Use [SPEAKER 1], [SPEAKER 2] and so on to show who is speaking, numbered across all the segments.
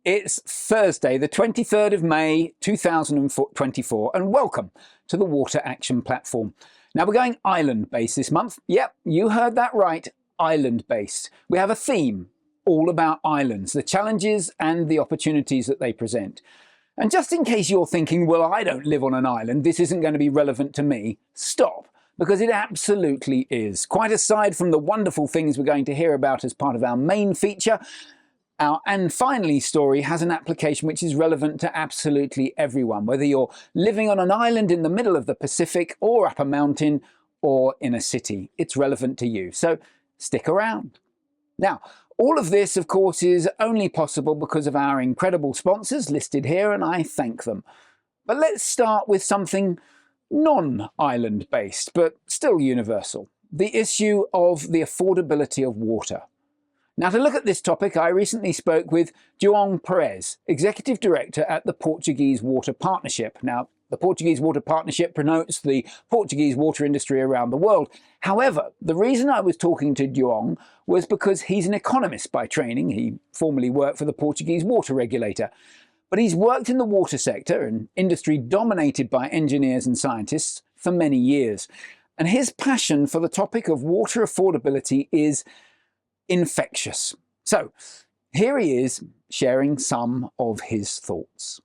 [SPEAKER 1] It's Thursday, the 23rd of May, 2024, and welcome to the Water Action Platform. Now, we're going island-based this month. Yep, you heard that right, island-based. We have a theme all about islands, the challenges and the opportunities that they present. And just in case you're thinking, well, I don't live on an island, this isn't going to be relevant to me, stop, because it absolutely is. Quite aside from the wonderful things we're going to hear about as part of our main feature, our "and finally" story has an application which is relevant to absolutely everyone, whether you're living on an island in the middle of the Pacific or up a mountain or in a city. It's relevant to you, so stick around. Now, all of this, of course, is only possible because of our incredible sponsors listed here, and I thank them. But let's start with something non-island based, but still universal: the issue of the affordability of water. Now, to look at this topic, I recently spoke with João Pires, Executive Director at the Portuguese Water Partnership. Now, the Portuguese Water Partnership promotes the Portuguese water industry around the world. However, the reason I was talking to João was because he's an economist by training. He formerly worked for the Portuguese water regulator. But he's worked in the water sector, an industry dominated by engineers and scientists, for many years. And his passion for the topic of water affordability is infectious. So here he is sharing some of his thoughts.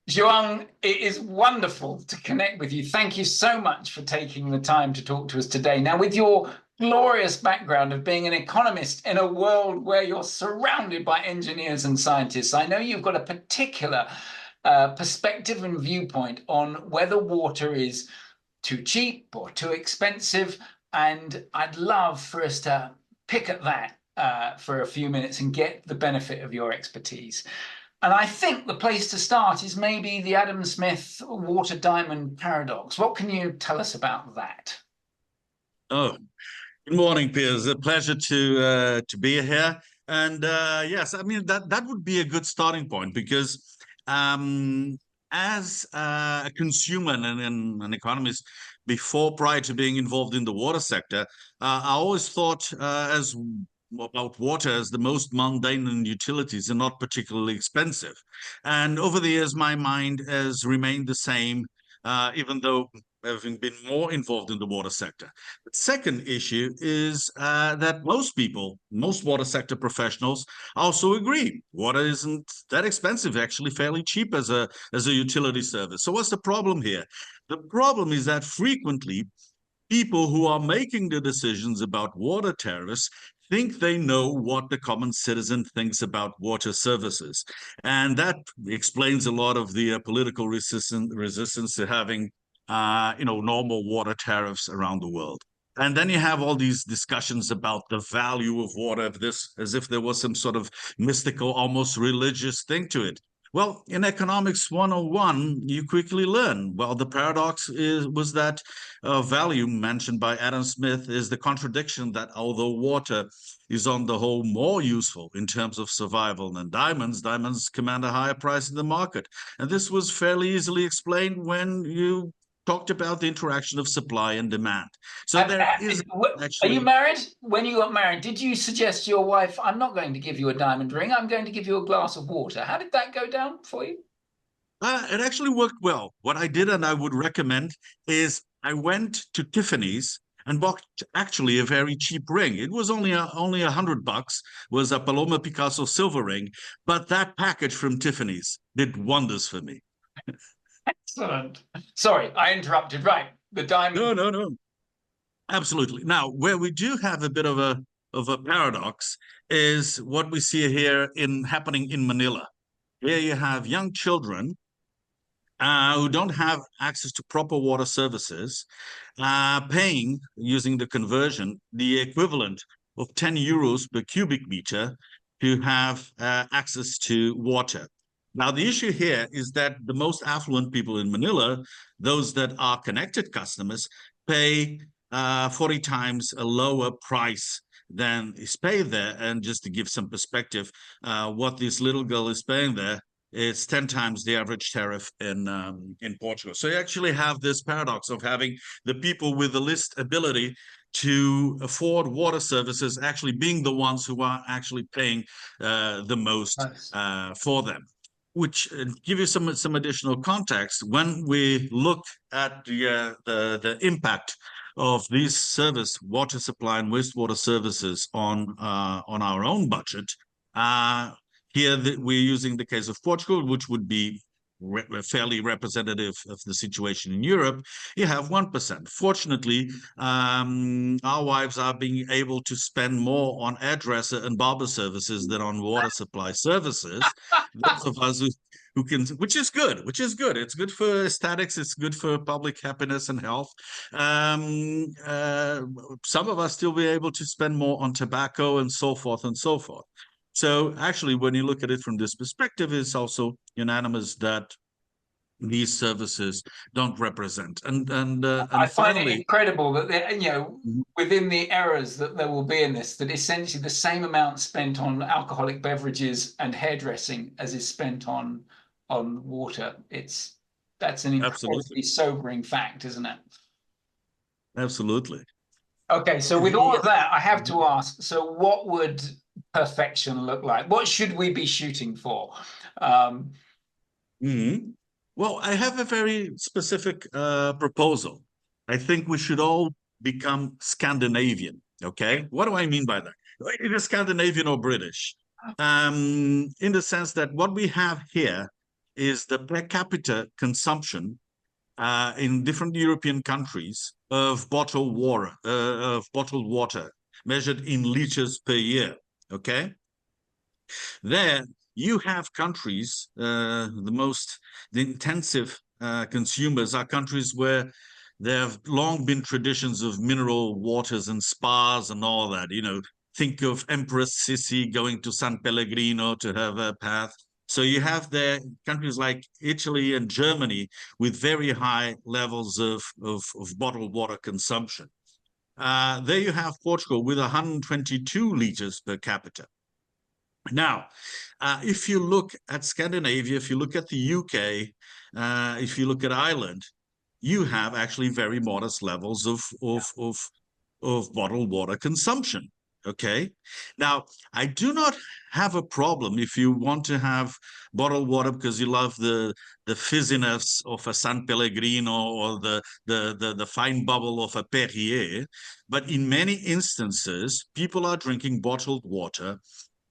[SPEAKER 2] João, it is wonderful to connect with you. Thank you so much for taking the time to talk to us today. Now, with your glorious background of being an economist in a world where you're surrounded by engineers and scientists, I know you've got a particular perspective and viewpoint on whether water is too cheap or too expensive. And I'd love for us to pick at that for a few minutes and get the benefit of your expertise. And I think the place to start is maybe the Adam Smith water diamond paradox. What can you tell us about that?
[SPEAKER 3] Oh, good morning, Piers. A pleasure to be here. And yes, I mean, that would be a good starting point because as a consumer and an economist, prior to being involved in the water sector, I always thought about water as the most mundane in utilities and not particularly expensive. And over the years, my mind has remained the same, even though having been more involved in the water sector. The second issue is that most water sector professionals also agree water isn't that expensive, actually fairly cheap as a utility service. So what's the problem here? The problem is that frequently people who are making the decisions about water tariffs think they know what the common citizen thinks about water services. And that explains a lot of the political resistance to having normal water tariffs around the world. And then you have all these discussions about the value of water, as if there was some sort of mystical, almost religious thing to it. Well, in Economics 101, you quickly learn, well, the paradox was that value mentioned by Adam Smith is the contradiction that although water is on the whole more useful in terms of survival than diamonds command a higher price in the market. And this was fairly easily explained when you talked about the interaction of supply and demand. So there is actually...
[SPEAKER 2] Are you married? When you got married, did you suggest to your wife, I'm not going to give you a diamond ring, I'm going to give you a glass of water? How did that go down for you?
[SPEAKER 3] It actually worked well. What I did, and I would recommend, is I went to Tiffany's and bought actually a very cheap ring. It was only $100, was a Paloma Picasso silver ring, but that package from Tiffany's did wonders for me.
[SPEAKER 2] Excellent. Sorry, I interrupted. Right, the diamond.
[SPEAKER 3] No. Absolutely. Now, where we do have a bit of a paradox is what we see here happening in Manila. Here you have young children who don't have access to proper water services, paying, using the conversion, the equivalent of 10 euros per cubic meter to have access to water. Now, the issue here is that the most affluent people in Manila, those that are connected customers, pay 40 times a lower price than is paid there. And just to give some perspective, what this little girl is paying there is 10 times the average tariff in Portugal. So you actually have this paradox of having the people with the least ability to afford water services actually being the ones who are actually paying the most for them. Which give you some additional context. When we look at the impact of these water supply and wastewater services on our own budget, here we're using the case of Portugal, which would be fairly representative of the situation in Europe. You have 1%. Fortunately, our wives are being able to spend more on hairdresser and barber services than on water supply services. Those of us who can, which is good. It's good for aesthetics. It's good for public happiness and health. Some of us still be able to spend more on tobacco and so forth and so forth. So actually, when you look at it from this perspective, it's also unanimous that these services don't represent. And
[SPEAKER 2] I find
[SPEAKER 3] finally,
[SPEAKER 2] it incredible that within the errors that there will be in this, that essentially the same amount spent on alcoholic beverages and hairdressing as is spent on water. That's an incredibly sobering fact, isn't it?
[SPEAKER 3] Absolutely.
[SPEAKER 2] Okay, so with all of that, I have to ask, so what would perfection look like? What should we be shooting for?
[SPEAKER 3] Well, I have a very specific proposal. I think we should all become Scandinavian, okay? What do I mean by that? Either Scandinavian or British, in the sense that what we have here is the per capita consumption in different European countries of bottled water measured in liters per year, okay? There you have countries, the intensive consumers are countries where there have long been traditions of mineral waters and spas and all that. Think of Empress Sissi going to San Pellegrino to have a bath. So you have there countries like Italy and Germany with very high levels of bottled water consumption. There you have Portugal with 122 liters per capita. Now, if you look at Scandinavia, if you look at the UK, if you look at Ireland, you have actually very modest levels of bottled water consumption. Okay. Now, I do not have a problem if you want to have bottled water because you love the fizziness of a San Pellegrino or the fine bubble of a Perrier. But in many instances, people are drinking bottled water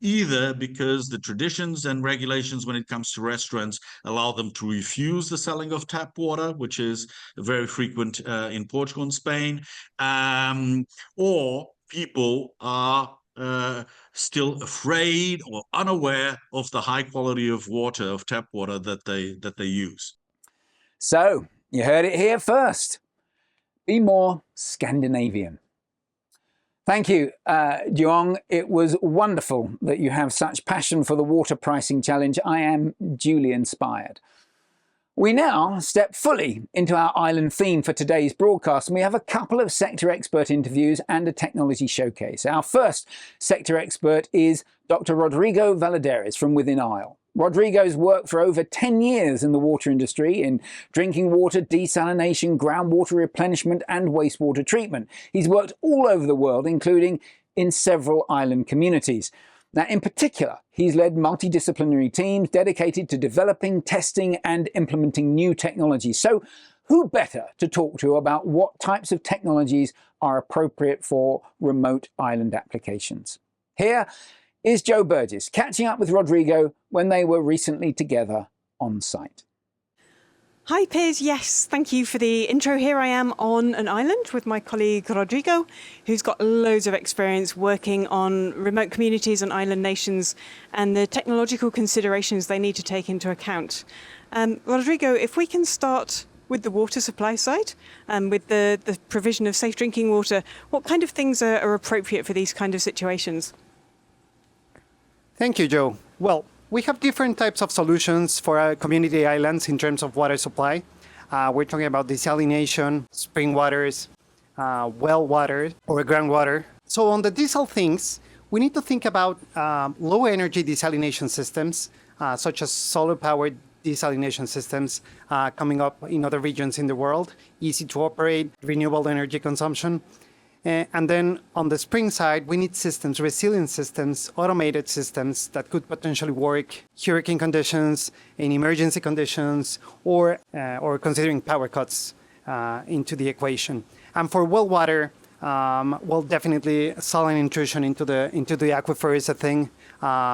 [SPEAKER 3] either because the traditions and regulations when it comes to restaurants allow them to refuse the selling of tap water, which is very frequent in Portugal and Spain, or people are still afraid or unaware of the high quality of water, of tap water that they use.
[SPEAKER 1] So, you heard it here first. Be more Scandinavian. Thank you, João. It was wonderful that you have such passion for the water pricing challenge. I am duly inspired. We now step fully into our island theme for today's broadcast, and we have a couple of sector expert interviews and a technology showcase. Our first sector expert is Dr. Rodrigo Valladares from Within Isle. Rodrigo's worked for over 10 years in the water industry in drinking water, desalination, groundwater replenishment and wastewater treatment. He's worked all over the world, including in several island communities. Now, in particular, he's led multidisciplinary teams dedicated to developing, testing and implementing new technologies. So who better to talk to about what types of technologies are appropriate for remote island applications? Here is Joe Burgess catching up with Rodrigo when they were recently together on site.
[SPEAKER 4] Hi Piers, yes, thank you for the intro. Here I am on an island with my colleague Rodrigo, who's got loads of experience working on remote communities and island nations and the technological considerations they need to take into account. Rodrigo, if we can start with the water supply side and with the provision of safe drinking water, what kind of things are appropriate for these kind of situations?
[SPEAKER 5] Thank you, Joe. Well, we have different types of solutions for our community islands in terms of water supply. We're talking about desalination, spring waters, well water, or groundwater. So on the diesel things, we need to think about low energy desalination systems, such as solar powered desalination systems coming up in other regions in the world, easy to operate, renewable energy consumption. And then on the spring side, we need systems, resilient systems, automated systems that could potentially work hurricane conditions, in emergency conditions, or considering power cuts into the equation. And for well water, well, definitely saline intrusion into the aquifer is a thing.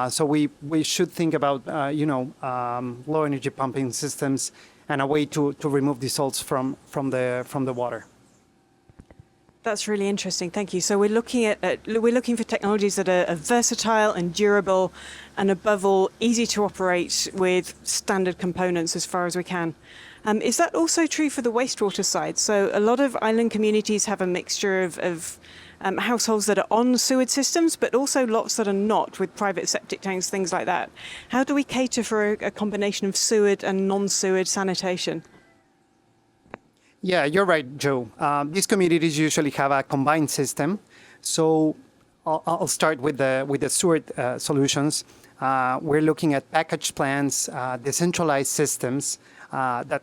[SPEAKER 5] So we should think about low energy pumping systems and a way to remove the salts from the water.
[SPEAKER 4] That's really interesting. Thank you. So we're looking for technologies that are versatile and durable, and above all, easy to operate with standard components as far as we can. Is that also true for the wastewater side? So a lot of island communities have a mixture of households that are on sewage systems, but also lots that are not, with private septic tanks, things like that. How do we cater for a combination of sewage and non-sewage sanitation?
[SPEAKER 5] Yeah, you're right, Joe. These communities usually have a combined system. So I'll start with the sewer solutions. We're looking at packaged plants, decentralized systems that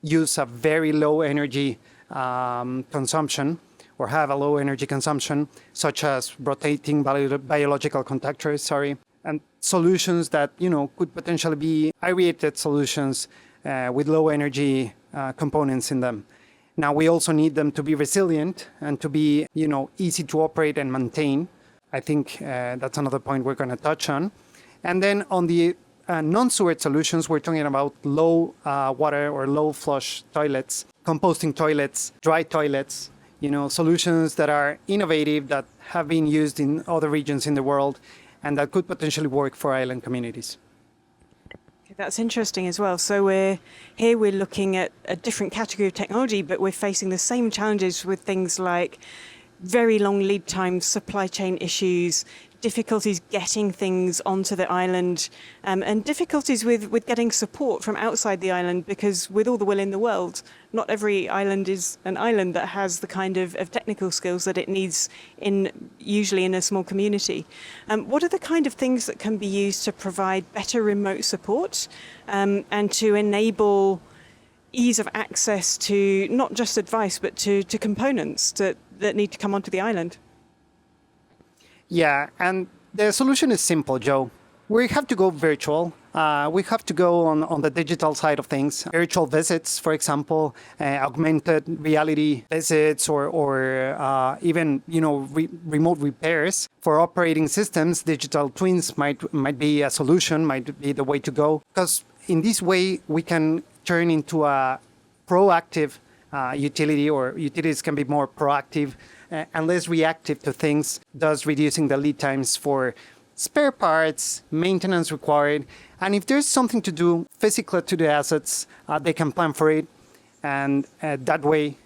[SPEAKER 5] use a very low energy consumption, or have a low energy consumption, such as rotating biological contactors, and solutions that could potentially be aerated solutions with low energy components in them. Now, we also need them to be resilient and to be easy to operate and maintain. I think that's another point we're going to touch on. And then on the non-sewage solutions, we're talking about low water or low flush toilets, composting toilets, dry toilets, solutions that are innovative, that have been used in other regions in the world, and that could potentially work for island communities.
[SPEAKER 4] That's interesting as well. So we're looking at a different category of technology, but we're facing the same challenges with things like very long lead times, supply chain issues, difficulties getting things onto the island, and difficulties with getting support from outside the island, because with all the will in the world, not every island is an island that has the kind of technical skills that it needs usually in a small community. What are the kind of things that can be used to provide better remote support and to enable ease of access to not just advice, but to components that need to come onto the island?
[SPEAKER 5] Yeah, and the solution is simple, Joe. We have to go virtual. We have to go on the digital side of things. Virtual visits, for example, augmented reality visits, or even remote repairs. For operating systems, digital twins might be a solution, might be the way to go. Because in this way, we can turn into a proactive utility, or utilities can be more proactive and less reactive to things, thus reducing the lead times for spare parts, maintenance required. And if there's something to do physically to the assets, they can plan for it. And that way,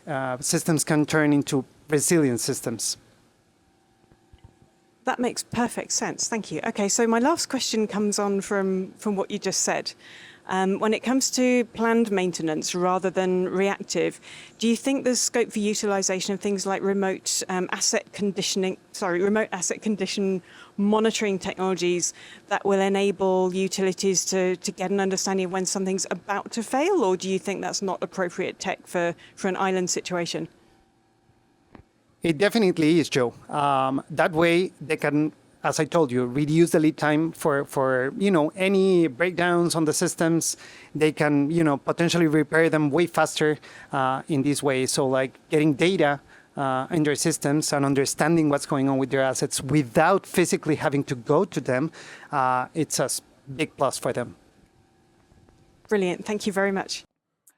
[SPEAKER 5] systems can turn into resilient systems.
[SPEAKER 4] That makes perfect sense. Thank you. Okay, so my last question comes on from what you just said. When it comes to planned maintenance rather than reactive, do you think there's scope for utilization of things like remote asset condition monitoring technologies that will enable utilities to get an understanding of when something's about to fail, or do you think that's not appropriate tech for an island situation?
[SPEAKER 5] It definitely is, Joe. That way they can, as I told you, reduce the lead time for any breakdowns on the systems. They can potentially repair them way faster in this way. So like getting data in their systems and understanding what's going on with their assets without physically having to go to them, it's a big plus for them.
[SPEAKER 4] Brilliant. Thank you very much.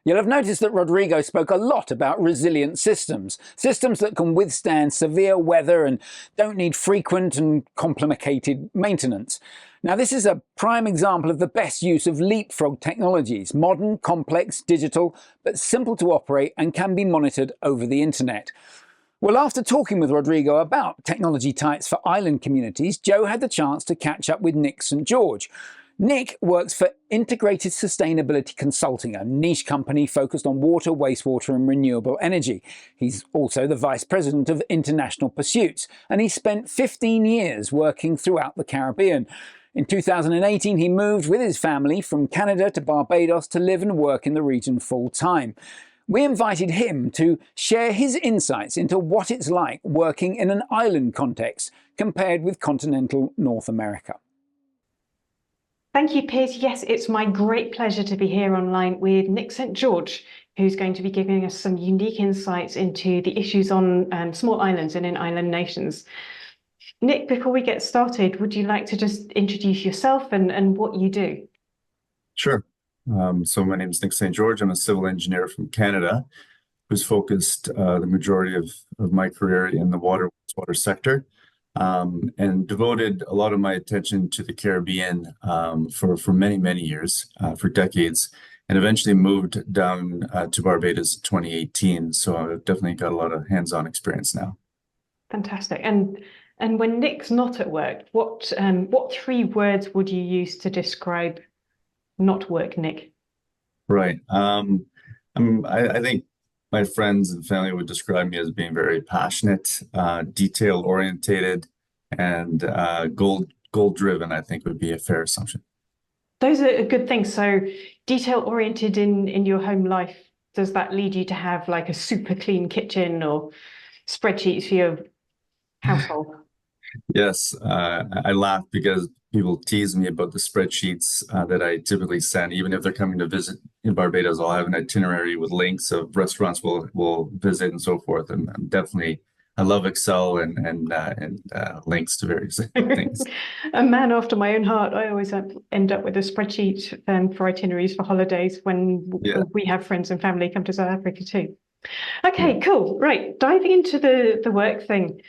[SPEAKER 1] You'll have noticed that Rodrigo spoke a lot about resilient systems, systems that can withstand severe weather and don't need frequent and complicated maintenance. Now, this is a prime example of the best use of leapfrog technologies, modern, complex, digital, but simple to operate and can be monitored over the internet. Well, after talking with Rodrigo about technology types for island communities, Joe had the chance to catch up with Nick St. George. Nick works for Integrated Sustainability Consulting, a niche company focused on water, wastewater and renewable energy. He's also the Vice President of International Pursuits, and he spent 15 years working throughout the Caribbean. In 2018, he moved with his family from Canada to Barbados to live and work in the region full-time. we invited him to share his insights into what it's like working in an island context compared with continental North America.
[SPEAKER 4] Thank you, Piers. Yes, it's my great pleasure to be here online with Nick St. George, who's going to be giving us some unique insights into the issues on small islands and in island nations. Nick, before we get started, would you like to just introduce yourself and what you do?
[SPEAKER 6] Sure. So my name is Nick St. George. I'm a civil engineer from Canada who's focused the majority of my career in the wastewater sector, and devoted a lot of my attention to the Caribbean for many years, for decades, and eventually moved down to Barbados in 2018. So I've definitely got a lot of hands-on experience now.
[SPEAKER 4] Fantastic. And when Nick's not at work, what 3 words would you use to describe not work Nick?
[SPEAKER 6] Right. I think my friends and family would describe me as being very passionate, detail orientated, and goal driven, I think would be a fair assumption.
[SPEAKER 4] Those are good things. So detail oriented in your home life, does that lead you to have like a super clean kitchen or spreadsheets for your household?
[SPEAKER 6] Yes, I laugh because people tease me about the spreadsheets that I typically send. Even if they're coming to visit in Barbados, I'll have an itinerary with links of restaurants we'll visit and so forth. And I'm definitely, I love Excel and links to various things.
[SPEAKER 4] A man after my own heart. I always end up with a spreadsheet for itineraries for holidays when we have friends and family come to South Africa too. Okay, cool. Right, diving into the work thing.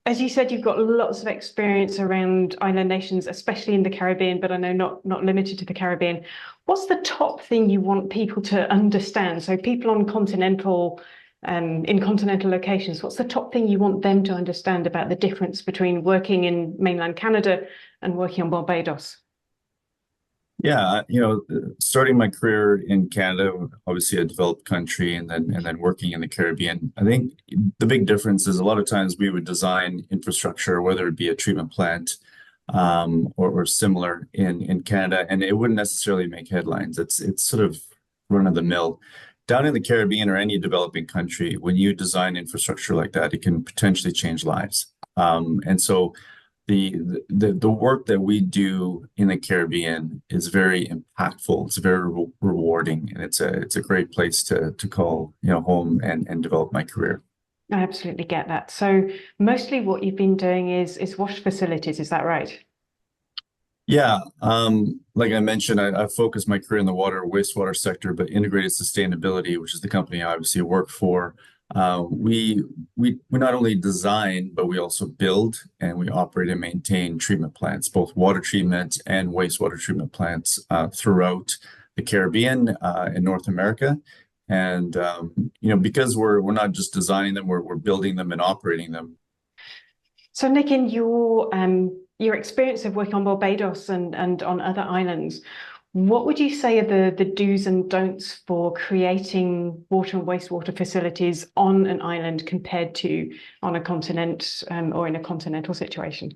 [SPEAKER 4] As you said, you've got lots of experience around island nations, especially in the Caribbean, but I know not limited to the Caribbean. What's the top thing you want people to understand? So people on continental, in continental locations, what's the top thing you want them to understand about the difference between working in mainland Canada and working on Barbados?
[SPEAKER 6] Yeah, starting my career in Canada, obviously a developed country, and then working in the Caribbean, I think the big difference is a lot of times we would design infrastructure, whether it be a treatment plant or similar in Canada, and it wouldn't necessarily make headlines. It's sort of run of the mill. Down in the Caribbean or any developing country, when you design infrastructure like that, it can potentially change lives. And so the work that we do in the Caribbean is very impactful. It's very rewarding, and it's a great place to call home and develop my career.
[SPEAKER 4] I absolutely get that. So mostly what you've been doing is wash facilities, is that right?
[SPEAKER 6] Yeah, like I mentioned, I focused my career in the wastewater sector, but integrated sustainability, which is the company I obviously work for. We not only design, but we also build and we operate and maintain treatment plants, both water treatment and wastewater treatment plants throughout the Caribbean and North America. And because we're not just designing them, we're building them and operating them.
[SPEAKER 4] So Nick, in your experience of working on Barbados and on other islands, what would you say are the do's and don'ts for creating water and wastewater facilities on an island compared to on a continent or in a continental situation?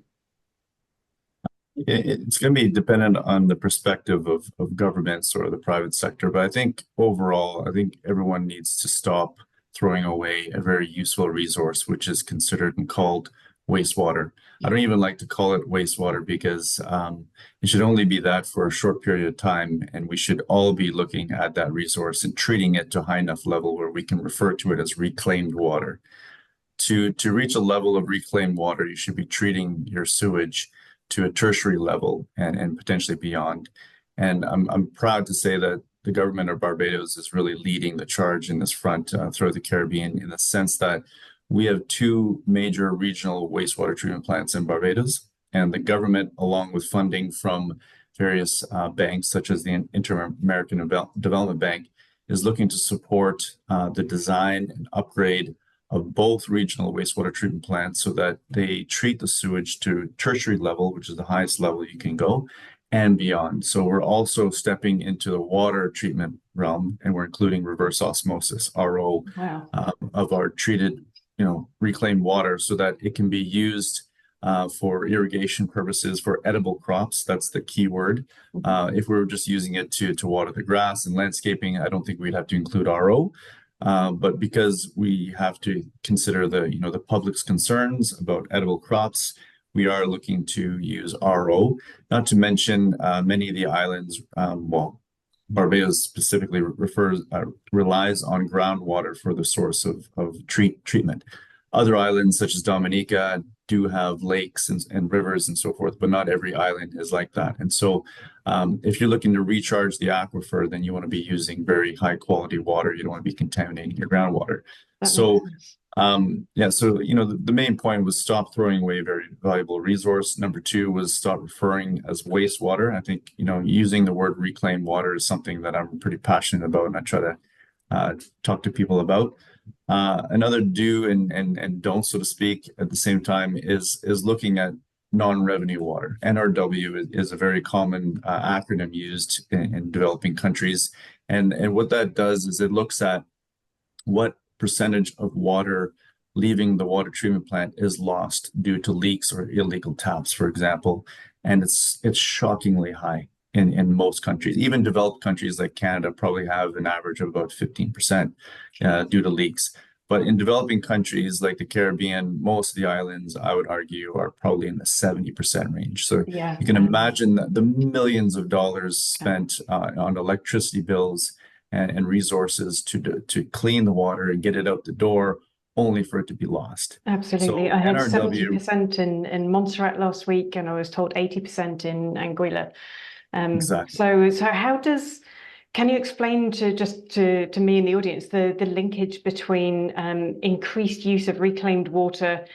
[SPEAKER 6] It's going to be dependent on the perspective of governments or the private sector. But I think overall, everyone needs to stop throwing away a very useful resource, which is considered and called wastewater. I don't even like to call it wastewater because it should only be that for a short period of time, and we should all be looking at that resource and treating it to a high enough level where we can refer to it as reclaimed water. To reach a level of reclaimed water, you should be treating your sewage to a tertiary level and potentially beyond. And I'm proud to say that the government of Barbados is really leading the charge in this front throughout the Caribbean, in the sense that we have 2 major regional wastewater treatment plants in Barbados, and the government, along with funding from various banks, such as the Inter-American Development Bank, is looking to support the design and upgrade of both regional wastewater treatment plants so that they treat the sewage to tertiary level, which is the highest level you can go, and beyond. So we're also stepping into the water treatment realm, and we're including reverse osmosis, RO,
[SPEAKER 4] Wow.
[SPEAKER 6] Of our treated reclaimed water so that it can be used for irrigation purposes, for edible crops. That's the key word. If we were just using it to water the grass and landscaping, I don't think we'd have to include RO. But because we have to consider the public's concerns about edible crops, we are looking to use RO. Not to mention many of the islands, Barbados specifically relies on groundwater for the source of treatment. Other islands such as Dominica do have lakes and rivers and so forth, but not every island is like that. And so if you're looking to recharge the aquifer, then you want to be using very high quality water. You don't want to be contaminating your groundwater. So the main point was stop throwing away a very valuable resource. Number two was stop referring as wastewater. I think, using the word reclaimed water is something that I'm pretty passionate about, and I try to talk to people about. Another do and don't, so to speak, at the same time is looking at non-revenue water. NRW is a very common acronym used in developing countries. And what that does is it looks at what percentage of water leaving the water treatment plant is lost due to leaks or illegal taps, for example. And it's shockingly high in most countries. Even developed countries like Canada probably have an average of about 15% due to leaks. But in developing countries like the Caribbean, most of the islands, I would argue, are probably in the 70% range. So you can imagine the millions of dollars spent on electricity bills and resources to clean the water and get it out the door, only for it to be lost.
[SPEAKER 4] Absolutely.
[SPEAKER 6] So
[SPEAKER 4] I heard
[SPEAKER 6] NRW
[SPEAKER 4] 70% in Montserrat last week, and I was told 80% in Anguilla.
[SPEAKER 6] Exactly.
[SPEAKER 4] So can you explain to me and the audience the linkage between increased use of reclaimed water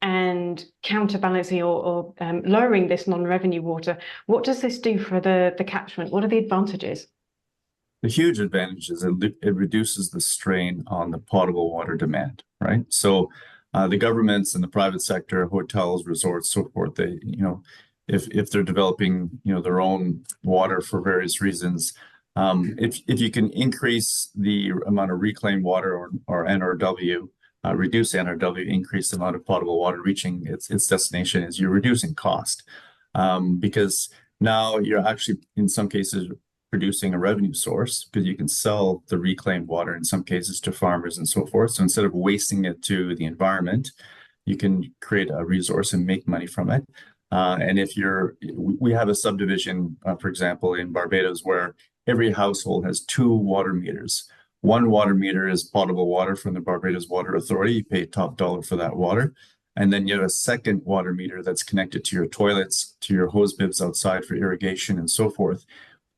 [SPEAKER 4] and counterbalancing or lowering this non-revenue water? What does this do for the catchment? What are the advantages?
[SPEAKER 6] The huge advantage is it reduces the strain on the potable water demand, right? So the governments and the private sector, hotels, resorts, so forth, they, if they're developing, their own water for various reasons, if you can increase the amount of reclaimed water or NRW, reduce NRW, increase the amount of potable water reaching its destination, is you're reducing cost, because now you're actually in some cases producing a revenue source, because you can sell the reclaimed water in some cases to farmers and so forth. So instead of wasting it to the environment, you can create a resource and make money from it. And we have a subdivision, for example, in Barbados, where every household has 2 water meters. One water meter is potable water from the Barbados Water Authority. You pay top dollar for that water. And then you have a second water meter that's connected to your toilets, to your hose bibs outside for irrigation and so forth,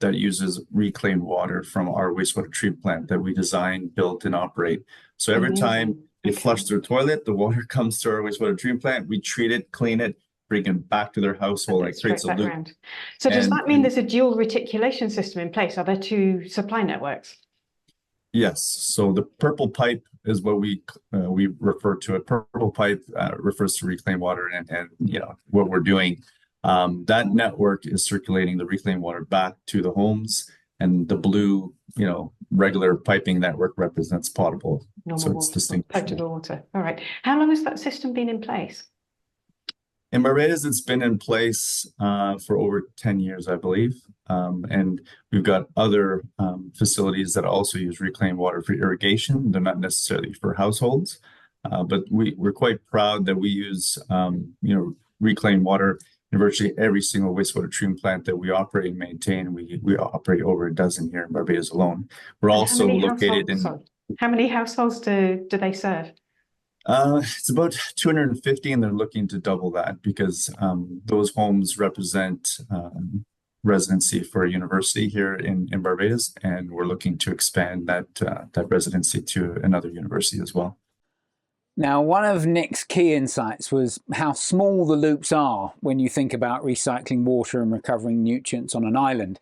[SPEAKER 6] that uses reclaimed water from our wastewater treatment plant that we design, build, and operate. So every time they flush their toilet, the water comes to our wastewater treatment plant, we treat it, clean it, bring it back to their household. It creates a loop.
[SPEAKER 4] So does that mean there's a dual reticulation system in place? Are there 2 supply networks? Yes.
[SPEAKER 6] So the purple pipe is what we refer to it. Purple pipe refers to reclaimed water, and what we're doing. That network is circulating the reclaimed water back to the homes, and the blue, regular piping network represents potable.
[SPEAKER 4] Normal water, it's distinct. Potable water. All right. How long has that system been in place?
[SPEAKER 6] In Barbados, it's been in place for over 10 years, I believe. And we've got other facilities that also use reclaimed water for irrigation. They're not necessarily for households, but we're quite proud that we use, reclaimed water in virtually every single wastewater treatment plant that we operate and maintain. We operate over a dozen here in Barbados alone. We're also located in...
[SPEAKER 4] Sorry. How many households do they serve?
[SPEAKER 6] It's about 250, and they're looking to double that, because those homes represent residency for a university here in Barbados, and we're looking to expand that residency to another university as well.
[SPEAKER 1] Now, one of Nick's key insights was how small the loops are when you think about recycling water and recovering nutrients on an island.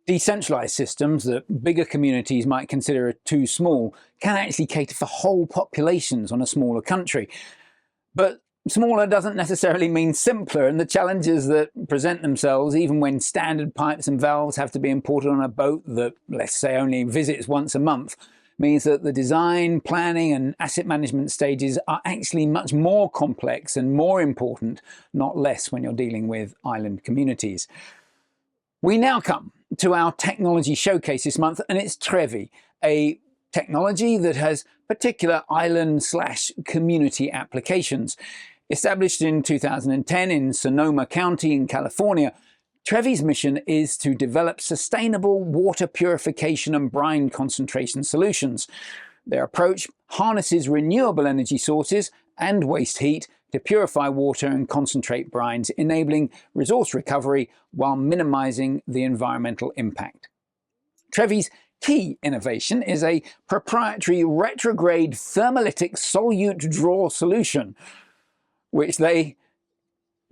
[SPEAKER 1] Decentralised systems that bigger communities might consider too small can actually cater for whole populations on a smaller country. But smaller doesn't necessarily mean simpler, and the challenges that present themselves, even when standard pipes and valves have to be imported on a boat that, let's say, only visits once a month, means that the design, planning and asset management stages are actually much more complex and more important, not less, when you're dealing with island communities. We now come to our technology showcase this month, and it's Trevi, a technology that has particular island/community applications. Established in 2010 in Sonoma County in California, Trevi's mission is to develop sustainable water purification and brine concentration solutions. Their approach harnesses renewable energy sources and waste heat to purify water and concentrate brines, enabling resource recovery while minimizing the environmental impact. Trevi's key innovation is a proprietary retrograde thermolytic solute draw solution, which they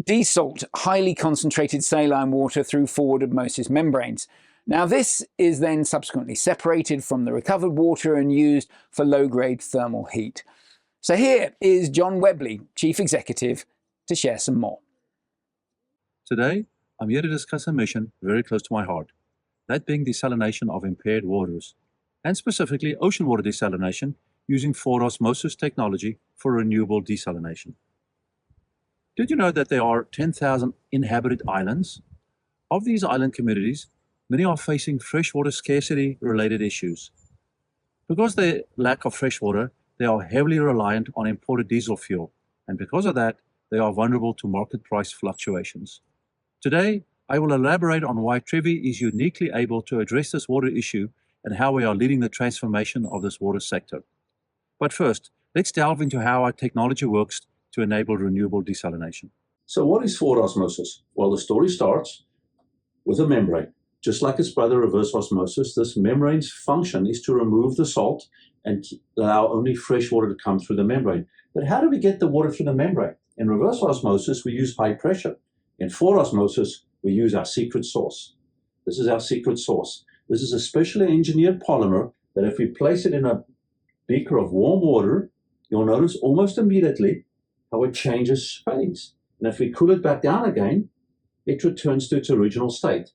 [SPEAKER 1] desalt highly concentrated saline water through forward osmosis membranes. Now, this is then subsequently separated from the recovered water and used for low-grade thermal heat. So here is John Webley, Chief Executive, to share some more.
[SPEAKER 7] Today, I'm here to discuss a mission very close to my heart, that being desalination of impaired waters, and specifically ocean water desalination using forward osmosis technology for renewable desalination. Did you know that there are 10,000 inhabited islands? Of these island communities, many are facing freshwater scarcity-related issues. Because of the lack of fresh water, they are heavily reliant on imported diesel fuel, and because of that, they are vulnerable to market price fluctuations. Today, I will elaborate on why Trevi is uniquely able to address this water issue and how we are leading the transformation of this water sector. But first, let's delve into how our technology works to enable renewable desalination.
[SPEAKER 8] So what is forward osmosis? Well, the story starts with a membrane. Just like its brother reverse osmosis, this membrane's function is to remove the salt and allow only fresh water to come through the membrane. But how do we get the water through the membrane? In reverse osmosis, we use high pressure. In forward osmosis, we use our secret sauce. This is our secret sauce. This is a specially engineered polymer that if we place it in a beaker of warm water, you'll notice almost immediately how it changes phase. And if we cool it back down again, it returns to its original state.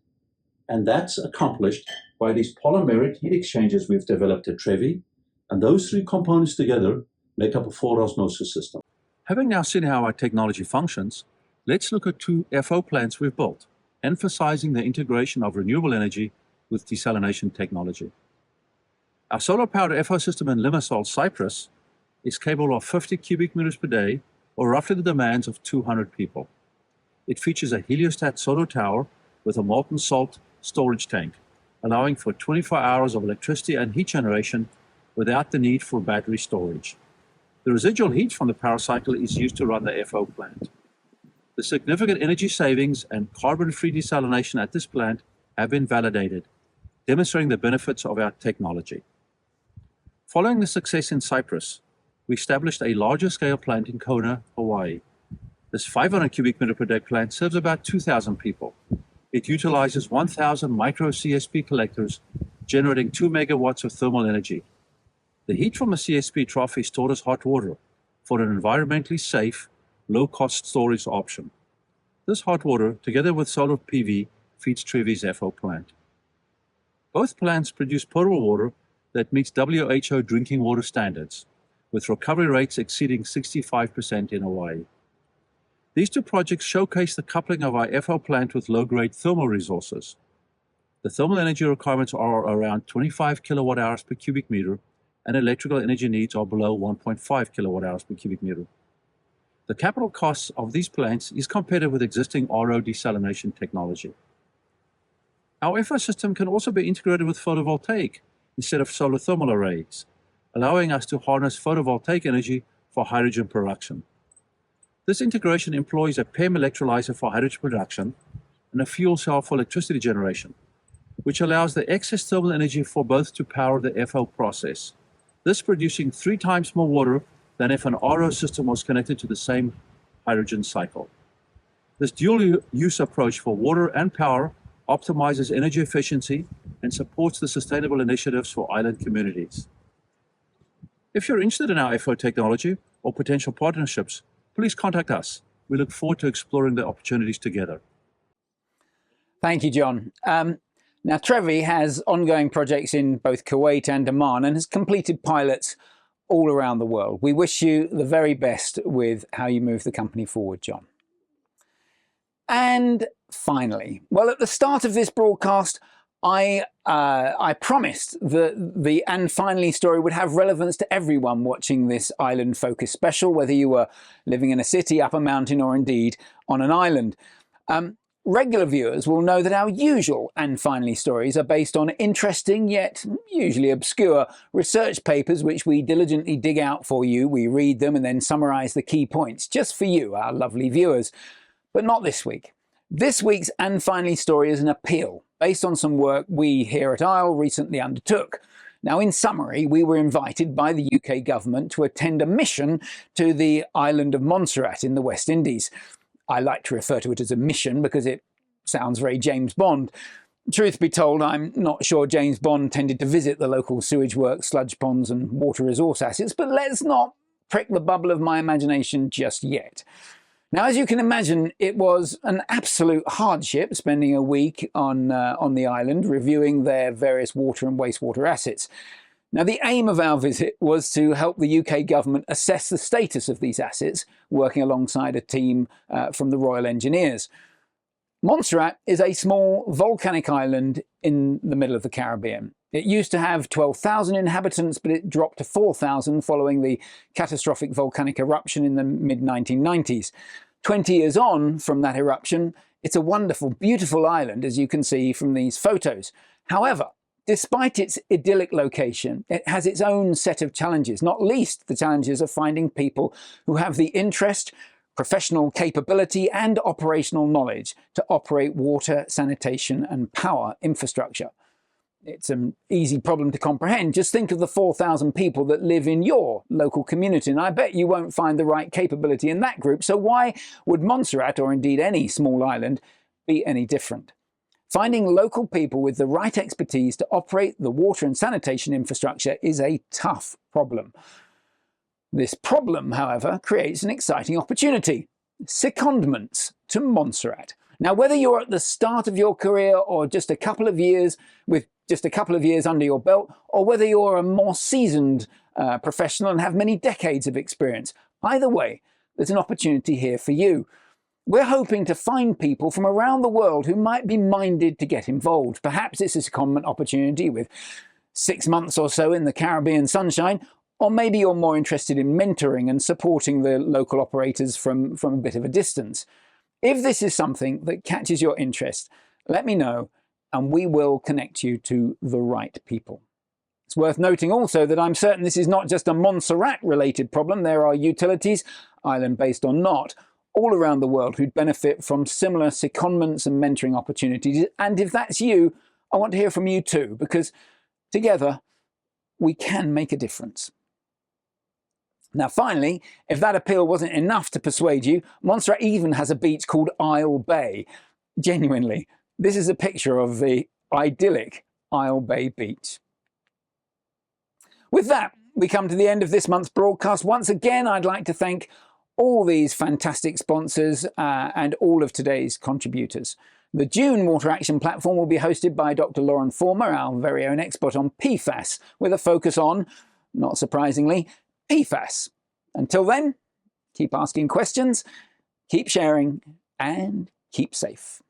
[SPEAKER 8] And that's accomplished by these polymeric heat exchangers we've developed at Trevi. And those three components together make up a forward osmosis system.
[SPEAKER 7] Having now seen how our technology functions, let's look at two FO plants we've built, emphasizing the integration of renewable energy with desalination technology. Our solar-powered FO system in Limassol, Cyprus, is capable of 50 cubic meters per day, or roughly the demands of 200 people. It features a heliostat solar tower with a molten salt storage tank, allowing for 24 hours of electricity and heat generation without the need for battery storage. The residual heat from the power cycle is used to run the FO plant. The significant energy savings and carbon-free desalination at this plant have been validated, demonstrating the benefits of our technology. Following the success in Cyprus, we established a larger scale plant in Kona, Hawaii. This 500 cubic meter per day plant serves about 2,000 people. It utilizes 1,000 micro CSP collectors, generating 2 megawatts of thermal energy. The heat from a CSP trough is stored as hot water for an environmentally safe, low-cost storage option. This hot water, together with solar PV, feeds Trevi's FO plant. Both plants produce potable water that meets WHO drinking water standards, with recovery rates exceeding 65% in Hawaii. These two projects showcase the coupling of our FO plant with low-grade thermal resources. The thermal energy requirements are around 25 kilowatt hours per cubic meter, and electrical energy needs are below 1.5 kilowatt hours per cubic meter. The capital costs of these plants is competitive with existing RO desalination technology. Our FO system can also be integrated with photovoltaic instead of solar thermal arrays, allowing us to harness photovoltaic energy for hydrogen production. This integration employs a PEM electrolyzer for hydrogen production and a fuel cell for electricity generation, which allows the excess thermal energy for both to power the FO process, this producing 3 times more water than if an RO system was connected to the same hydrogen cycle. This dual-use approach for water and power optimizes energy efficiency and supports the sustainable initiatives for island communities. If you're interested in our FO technology or potential partnerships, please contact us. We look forward to exploring the opportunities together.
[SPEAKER 1] Thank you, John. Now, Trevi has ongoing projects in both Kuwait and Oman and has completed pilots all around the world. We wish you the very best with how you move the company forward, John. And finally, well, at the start of this broadcast, I promised that the "and finally" story would have relevance to everyone watching this island-focused special, whether you were living in a city, up a mountain, or indeed on an island. Regular viewers will know that our usual "and finally" stories are based on interesting, yet usually obscure, research papers which we diligently dig out for you. We read them and then summarise the key points, just for you, our lovely viewers. But not this week. This week's "and finally" story is an appeal, based on some work we here at Isle recently undertook. Now, in summary, we were invited by the UK government to attend a mission to the island of Montserrat in the West Indies. I like to refer to it as a mission because it sounds very James Bond. Truth be told, I'm not sure James Bond tended to visit the local sewage works, sludge ponds and water resource assets, but let's not prick the bubble of my imagination just yet. Now, as you can imagine, it was an absolute hardship spending a week on the island reviewing their various water and wastewater assets. Now, the aim of our visit was to help the UK government assess the status of these assets, working alongside a team from the Royal Engineers. Montserrat is a small volcanic island in the middle of the Caribbean. It used to have 12,000 inhabitants, but it dropped to 4,000 following the catastrophic volcanic eruption in the mid-1990s. 20 years on from that eruption, it's a wonderful, beautiful island, as you can see from these photos. However, despite its idyllic location, it has its own set of challenges, not least the challenges of finding people who have the interest, professional capability and operational knowledge to operate water, sanitation and power infrastructure. It's an easy problem to comprehend. Just think of the 4,000 people that live in your local community, and I bet you won't find the right capability in that group, so why would Montserrat, or indeed any small island, be any different? Finding local people with the right expertise to operate the water and sanitation infrastructure is a tough problem. This problem, however, creates an exciting opportunity: secondments to Montserrat. Now, whether you're at the start of your career or just a couple of years under your belt, or whether you're a more seasoned professional and have many decades of experience, either way, there's an opportunity here for you. We're hoping to find people from around the world who might be minded to get involved. Perhaps it's a secondment opportunity with 6 months or so in the Caribbean sunshine, or maybe you're more interested in mentoring and supporting the local operators from a bit of a distance. If this is something that catches your interest, let me know and we will connect you to the right people. It's worth noting also that I'm certain this is not just a Montserrat-related problem. There are utilities, island-based or not, all around the world who'd benefit from similar secondments and mentoring opportunities. And if that's you, I want to hear from you too, because together we can make a difference. Now, finally, if that appeal wasn't enough to persuade you, Montserrat even has a beach called Isle Bay. Genuinely, this is a picture of the idyllic Isle Bay beach. With that, we come to the end of this month's broadcast. Once again, I'd like to thank all these fantastic sponsors and all of today's contributors. The June Water Action Platform will be hosted by Dr. Lauren Former, our very own expert on PFAS, with a focus on, not surprisingly, PFAS. Until then, keep asking questions, keep sharing, and keep safe.